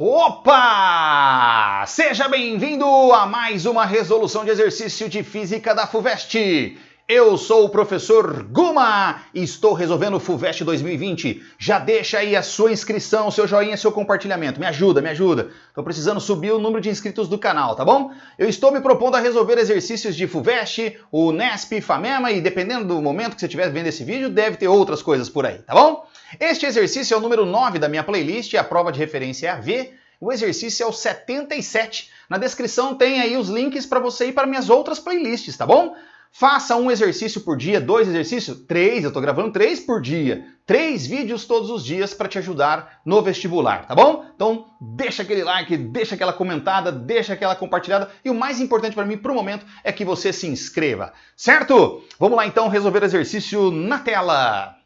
Opa! Seja bem-vindo a mais uma resolução de exercício de física da FUVEST. Eu sou o professor Guma e estou resolvendo o FUVEST 2020. Já deixa aí a sua inscrição, seu joinha, seu compartilhamento. Me ajuda, me ajuda. Estou precisando subir o número de inscritos do canal, tá bom? Eu estou me propondo a resolver exercícios de FUVEST, o NESP, FAMEMA e dependendo do momento que você estiver vendo esse vídeo, deve ter outras coisas por aí, tá bom? Este exercício é o número 9 da minha playlist, a prova de referência é a V. O exercício é o 77. Na descrição tem aí os links para você ir para minhas outras playlists, tá bom? Faça um exercício por dia, 2 exercícios, 3, eu tô gravando 3 por dia. 3 vídeos todos os dias para te ajudar no vestibular, tá bom? Então deixa aquele like, deixa aquela comentada, deixa aquela compartilhada. E o mais importante para mim pro momento é que você se inscreva, certo? Vamos lá então resolver o exercício na tela.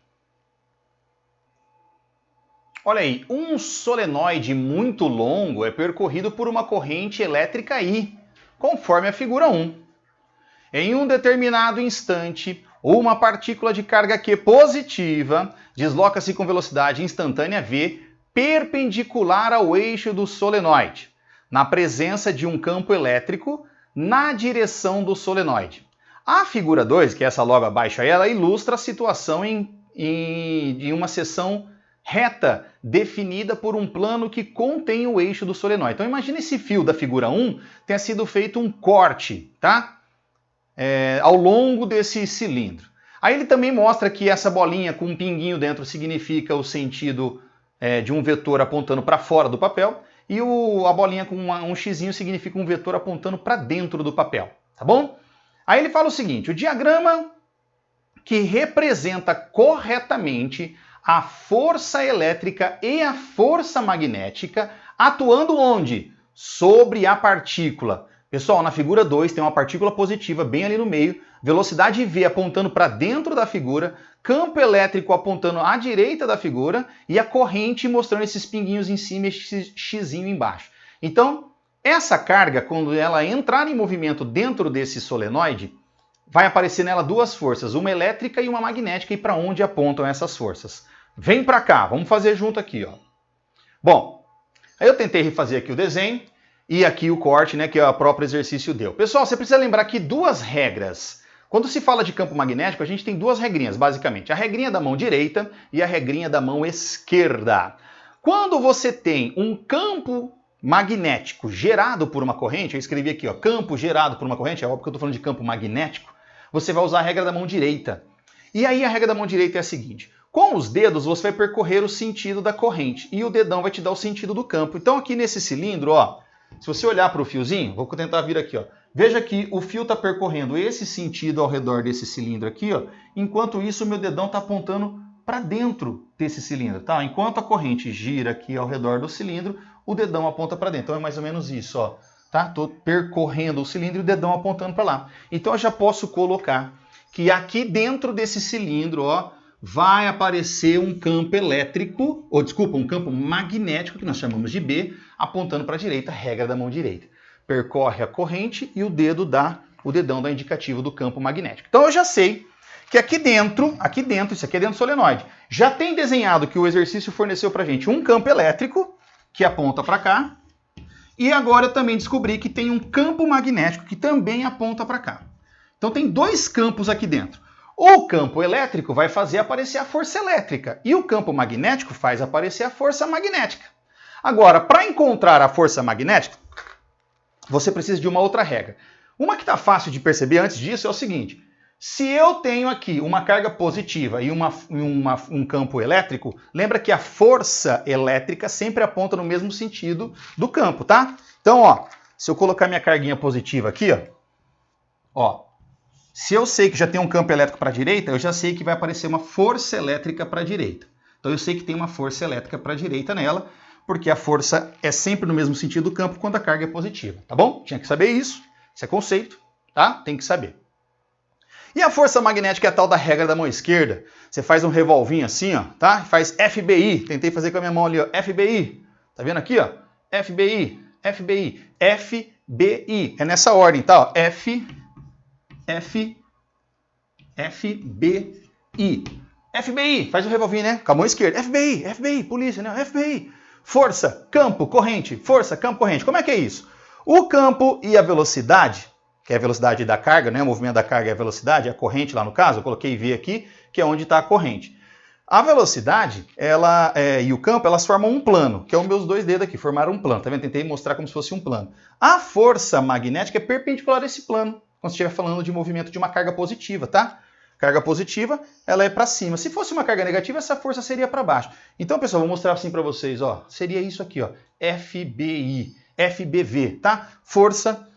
Olha aí, um solenoide muito longo é percorrido por uma corrente elétrica I, conforme a figura 1. Em um determinado instante, uma partícula de carga Q positiva desloca-se com velocidade instantânea V perpendicular ao eixo do solenoide, na presença de um campo elétrico na direção do solenoide. A figura 2, que é essa logo abaixo, ela ilustra a situação de uma seção reta definida por um plano que contém o eixo do solenoide. Então imagine esse fio da figura 1 tenha sido feito um corte, tá? Ao longo desse cilindro. Aí ele também mostra que essa bolinha com um pinguinho dentro significa o sentido de um vetor apontando para fora do papel e a bolinha com um xizinho significa um vetor apontando para dentro do papel, tá bom? Aí ele fala o seguinte, o diagrama que representa corretamente a força elétrica e a força magnética atuando onde? Sobre a partícula. Pessoal, na figura 2 tem uma partícula positiva bem ali no meio, velocidade V apontando para dentro da figura, campo elétrico apontando à direita da figura e a corrente mostrando esses pinguinhos em cima e esse xizinho embaixo. Então, essa carga, quando ela entrar em movimento dentro desse solenoide, vai aparecer nela duas forças, uma elétrica e uma magnética, e para onde apontam essas forças? Vem para cá, vamos fazer junto aqui, ó. Bom, aí eu tentei refazer aqui o desenho, e aqui o corte, né, que o próprio exercício deu. Pessoal, você precisa lembrar que duas regras. Quando se fala de campo magnético, a gente tem duas regrinhas, basicamente. A regrinha da mão direita e a regrinha da mão esquerda. Quando você tem um campo magnético gerado por uma corrente, eu escrevi aqui, ó, campo gerado por uma corrente, é óbvio que eu estou falando de campo magnético, você vai usar a regra da mão direita. E aí a regra da mão direita é a seguinte, com os dedos você vai percorrer o sentido da corrente e o dedão vai te dar o sentido do campo. Então aqui nesse cilindro, ó, se você olhar para o fiozinho, vou tentar vir aqui, ó. Veja que o fio está percorrendo esse sentido ao redor desse cilindro aqui, ó. Enquanto isso, o meu dedão está apontando para dentro desse cilindro, tá? Enquanto a corrente gira aqui ao redor do cilindro, o dedão aponta para dentro. Então é mais ou menos isso, ó. Tá? Estou percorrendo o cilindro e o dedão apontando para lá. Então eu já posso colocar que aqui dentro desse cilindro, ó, vai aparecer um campo elétrico, ou desculpa, um campo magnético, que nós chamamos de B, apontando para a direita, regra da mão direita. Percorre a corrente e o dedão dá indicativo do campo magnético. Então eu já sei que aqui dentro, isso aqui é dentro do solenoide, já tem desenhado que o exercício forneceu para a gente um campo elétrico, que aponta para cá, e agora eu também descobri que tem um campo magnético que também aponta para cá. Então tem dois campos aqui dentro. O campo elétrico vai fazer aparecer a força elétrica e o campo magnético faz aparecer a força magnética. Agora, para encontrar a força magnética, você precisa de uma outra regra. Uma que está fácil de perceber antes disso é o seguinte, se eu tenho aqui uma carga positiva e um campo elétrico, lembra que a força elétrica sempre aponta no mesmo sentido do campo, tá? Então, ó, se eu colocar minha carguinha positiva aqui, ó, se eu sei que já tem um campo elétrico para a direita, eu já sei que vai aparecer uma força elétrica para a direita. Então eu sei que tem uma força elétrica para a direita nela, porque a força é sempre no mesmo sentido do campo quando a carga é positiva, tá bom? Tinha que saber isso, é conceito, tá? Tem que saber. E a força magnética é a tal da regra da mão esquerda. Você faz um revolvinho assim, ó, tá? Faz FBI, tentei fazer com a minha mão ali, ó, FBI. Tá vendo aqui, ó? FBI, FBI, FBI. É nessa ordem, tá? Ó, FBI. FBI, faz o revolvinho, né? Com a mão esquerda. FBI, FBI, polícia, né? FBI. força, campo, corrente, força, campo, corrente. Como é que é isso? O campo e a velocidade, que é a velocidade da carga, né? O movimento da carga é a velocidade, a corrente lá no caso, eu coloquei V aqui, que é onde está a corrente. A velocidade e o campo, elas formam um plano, que é os meus dois dedos aqui, formaram um plano, tá vendo? Tentei mostrar como se fosse um plano. A força magnética é perpendicular a esse plano, quando você estiver falando de movimento de uma carga positiva, tá? Carga positiva, ela é para cima. Se fosse uma carga negativa, essa força seria para baixo. Então, pessoal, vou mostrar assim para vocês, ó. Seria isso aqui, ó. FBI, FBV, tá? Força,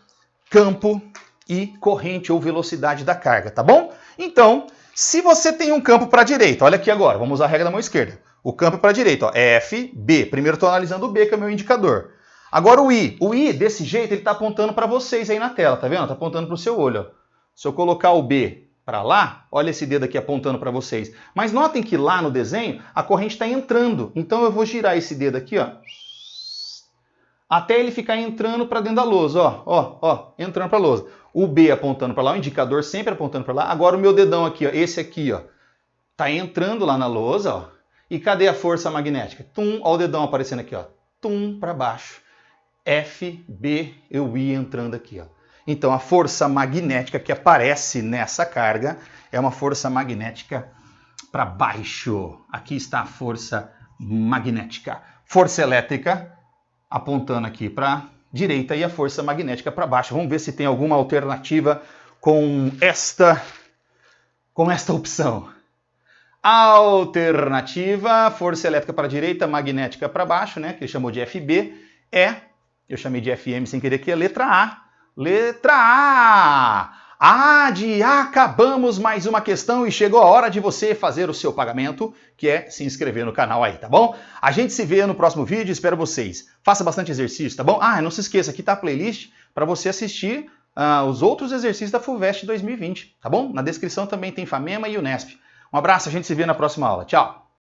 campo e corrente ou velocidade da carga, tá bom? Então, se você tem um campo para a direita, olha aqui agora, vamos usar a regra da mão esquerda. O campo para a direita, ó, FB. Primeiro estou analisando o B, que é o meu indicador. Agora o I. O I, desse jeito, ele está apontando para vocês aí na tela, tá vendo? Está apontando para o seu olho, ó. Se eu colocar o B para lá, olha esse dedo aqui apontando para vocês. Mas notem que lá no desenho, a corrente está entrando. Então eu vou girar esse dedo aqui, ó, até ele ficar entrando para dentro da lousa, ó, entrando para a lousa. O B apontando para lá, o indicador sempre apontando para lá. Agora o meu dedão aqui, ó, esse aqui, ó, tá entrando lá na lousa, ó. E cadê a força magnética? Tum, ó o dedão aparecendo aqui, ó. Tum, para baixo. F, B, eu I entrando aqui, ó. Então a força magnética que aparece nessa carga é uma força magnética para baixo. Aqui está a força magnética. Força elétrica apontando aqui para direita e a força magnética para baixo. Vamos ver se tem alguma alternativa com esta opção. Alternativa, força elétrica para a direita, magnética para baixo, né, que ele chamou de FB, eu chamei de FM sem querer, que é letra A. Letra A! A de acabamos mais uma questão e chegou a hora de você fazer o seu pagamento, que é se inscrever no canal aí, tá bom? A gente se vê no próximo vídeo, espero vocês. Faça bastante exercício, tá bom? Ah, não se esqueça, aqui tá a playlist para você assistir os outros exercícios da FUVEST 2020, tá bom? Na descrição também tem FAMEMA e Unesp. Um abraço, a gente se vê na próxima aula. Tchau!